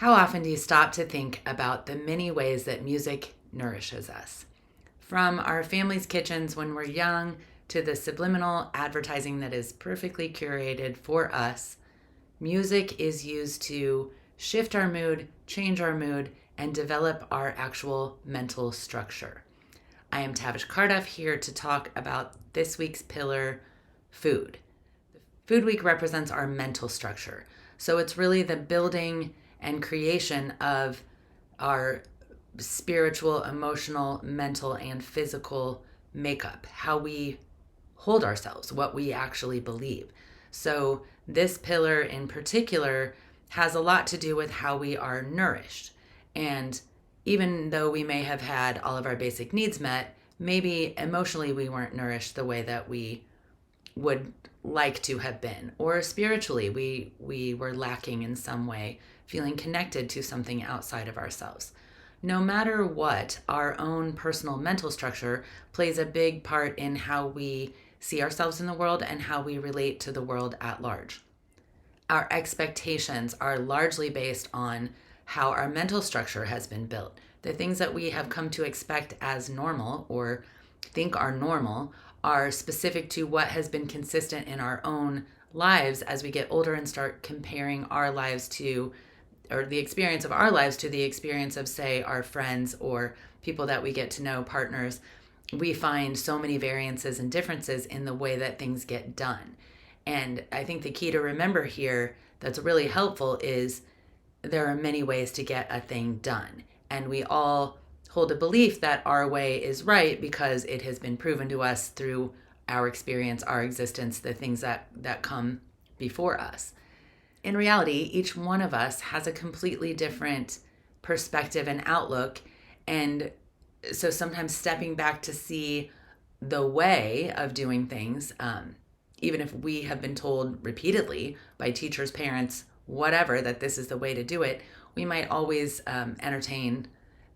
How often do you stop to think about the many ways that music nourishes us? From our family's kitchens when we're young to the subliminal advertising that is perfectly curated for us, music is used to shift our mood, change our mood, and develop our actual mental structure. I am Tavish Carduff here to talk about this week's pillar, food. Food Week represents our mental structure. So it's really the building and creation of our spiritual, emotional, mental, and physical makeup, how we hold ourselves, what we actually believe. So this pillar in particular has a lot to do with how we are nourished. And even though we may have had all of our basic needs met, maybe emotionally we weren't nourished the way that we would like to have been, or spiritually we were lacking in some way, feeling connected to something outside of ourselves. No matter what, our own personal mental structure plays a big part in how we see ourselves in the world and how we relate to the world at large. Our expectations are largely based on how our mental structure has been built. The things that we have come to expect as normal or think are normal are specific to what has been consistent in our own lives as we get older and start comparing our lives to, or the experience of our lives to the experience of, say, our friends or people that we get to know, partners. We find so many variances and differences in the way that things get done. And I think the key to remember here that's really helpful is there are many ways to get a thing done. And we all hold a belief that our way is right because it has been proven to us through our experience, our existence, the things that come before us. In reality, each one of us has a completely different perspective and outlook. And so sometimes stepping back to see the way of doing things, even if we have been told repeatedly by teachers, parents, whatever, that this is the way to do it, we might always entertain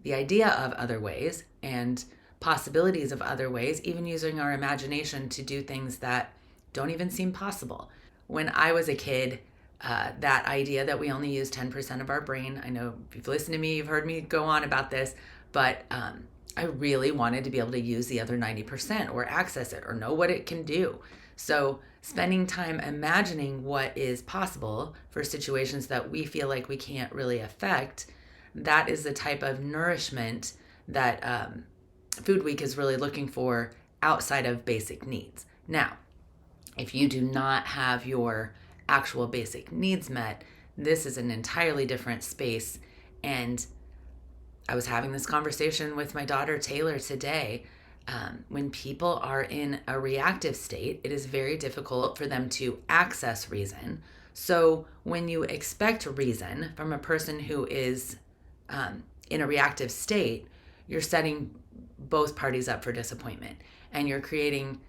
the idea of other ways and possibilities of other ways, even using our imagination to do things that don't even seem possible. When I was a kid, that idea that we only use 10% of our brain, I know if you've listened to me, you've heard me go on about this, but I really wanted to be able to use the other 90% or access it or know what it can do. So spending time imagining what is possible for situations that we feel like we can't really affect, that is the type of nourishment that Food Week is really looking for outside of basic needs. Now, if you do not have your actual basic needs met, this is an entirely different space. And I was having this conversation with my daughter Taylor today. When people are in a reactive state, it is very difficult for them to access reason. So when you expect reason from a person who is in a reactive state, you're setting both parties up for disappointment, and you're creating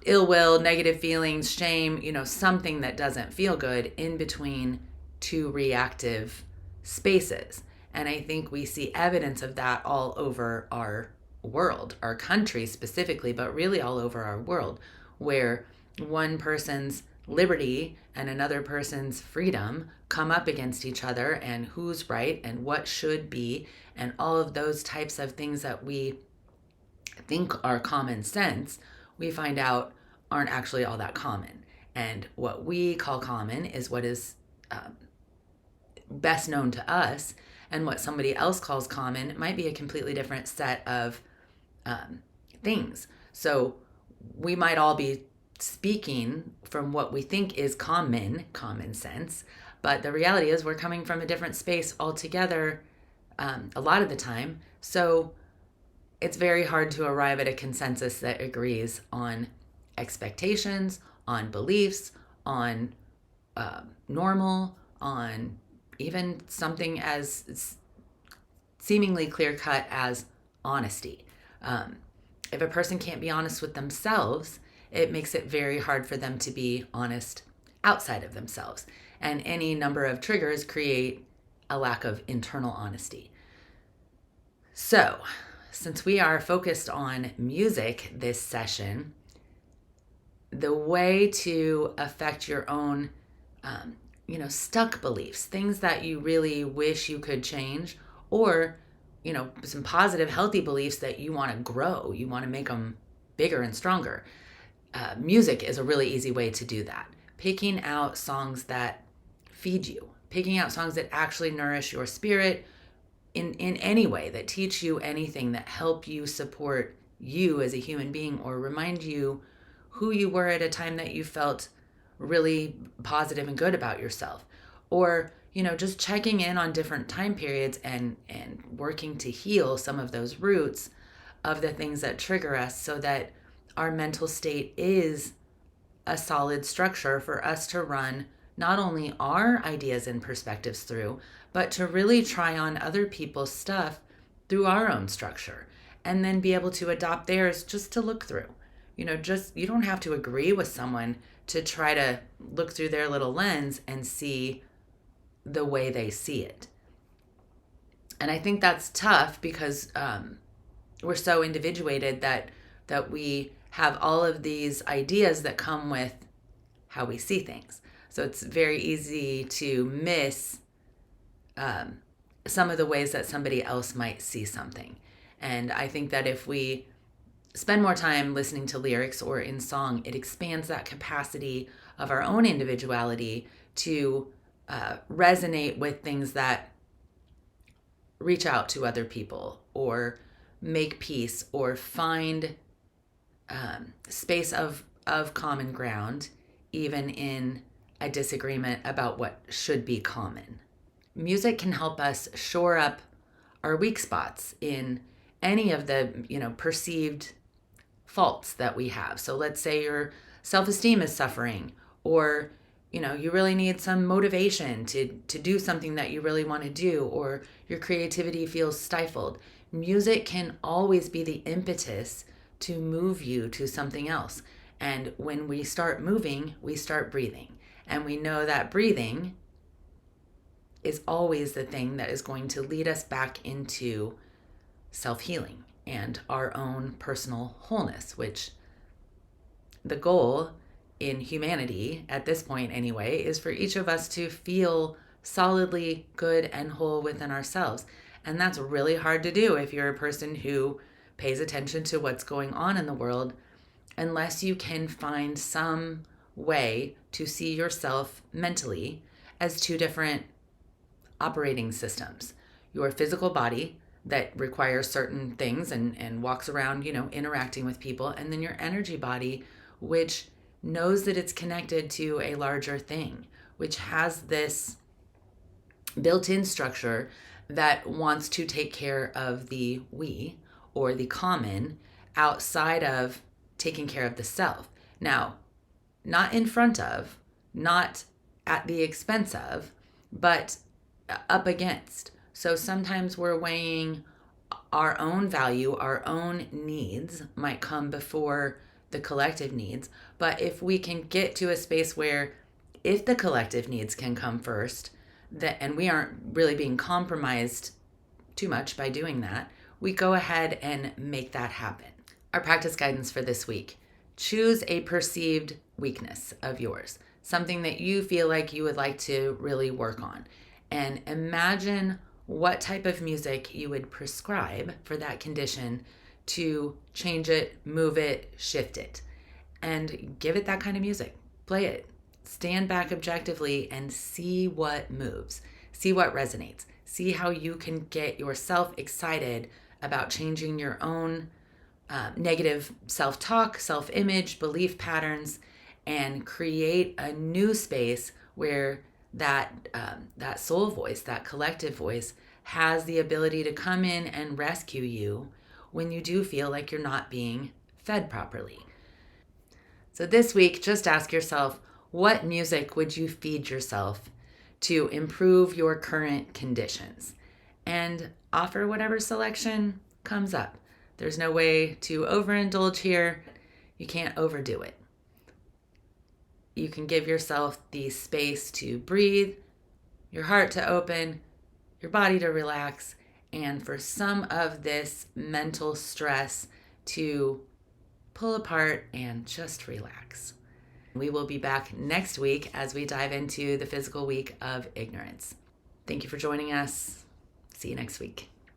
ill will, negative feelings, shame, something that doesn't feel good in between two reactive spaces. And I think we see evidence of that all over our world, our country specifically, but really all over our world, where one person's liberty and another person's freedom come up against each other, and who's right and what should be, and all of those types of things that we think are common sense, we find out aren't actually all that common. And what we call common is what is best known to us, and what somebody else calls common might be a completely different set of things. So we might all be speaking from what we think is common sense, but the reality is we're coming from a different space altogether a lot of the time. So it's very hard to arrive at a consensus that agrees on expectations, on beliefs, on normal, on even something as seemingly clear-cut as honesty. If a person can't be honest with themselves, it makes it very hard for them to be honest outside of themselves. And any number of triggers create a lack of internal honesty. So, since we are focused on music this session, the way to affect your own stuck beliefs, things that you really wish you could change, or, some positive, healthy beliefs that you want to grow, you want to make them bigger and stronger. Music is a really easy way to do that. Picking out songs that feed you, picking out songs that actually nourish your spirit in any way, that teach you anything, that help you support you as a human being, or remind you who you were at a time that you felt really positive and good about yourself. Or, just checking in on different time periods and working to heal some of those roots of the things that trigger us, so that our mental state is a solid structure for us to run not only our ideas and perspectives through, but to really try on other people's stuff through our own structure, and then be able to adopt theirs just to look through. You don't have to agree with someone to try to look through their little lens and see the way they see it. And I think that's tough because we're so individuated that we have all of these ideas that come with how we see things. So it's very easy to miss some of the ways that somebody else might see something. And I think that if we spend more time listening to lyrics or in song, it expands that capacity of our own individuality to resonate with things that reach out to other people, or make peace, or find space of common ground, even in a disagreement about what should be common. Music can help us shore up our weak spots in any of the perceived faults that we have. So let's say your self-esteem is suffering, or you really need some motivation to do something that you really want to do, or your creativity feels stifled. Music can always be the impetus to move you to something else. And when we start moving, we start breathing. And we know that breathing is always the thing that is going to lead us back into self-healing and our own personal wholeness, which the goal in humanity at this point anyway is for each of us to feel solidly good and whole within ourselves. And that's really hard to do if you're a person who pays attention to what's going on in the world, unless you can find some way to see yourself mentally as two different operating systems. Your physical body that requires certain things and walks around, interacting with people, and then your energy body, which knows that it's connected to a larger thing, which has this built-in structure that wants to take care of the we, or the common, outside of taking care of the self. Now, not in front of, not at the expense of, but up against. So sometimes we're weighing our own value, our own needs might come before the collective needs. But if we can get to a space where, if the collective needs can come first, and we aren't really being compromised too much by doing that, we go ahead and make that happen. Our practice guidance for this week: choose a perceived weakness of yours, something that you feel like you would like to really work on, and imagine what type of music you would prescribe for that condition to change it, move it, shift it, and give it that kind of music. Play it. Stand back objectively and see what moves, see what resonates, see how you can get yourself excited about changing your own negative self-talk, self-image, belief patterns, and create a new space where that soul voice, that collective voice, has the ability to come in and rescue you when you do feel like you're not being fed properly. So this week, just ask yourself, what music would you feed yourself to improve your current conditions? And offer whatever selection comes up. There's no way to overindulge here. You can't overdo it. You can give yourself the space to breathe, your heart to open, your body to relax, and for some of this mental stress to pull apart and just relax. We will be back next week as we dive into the physical week of ignorance. Thank you for joining us. See you next week.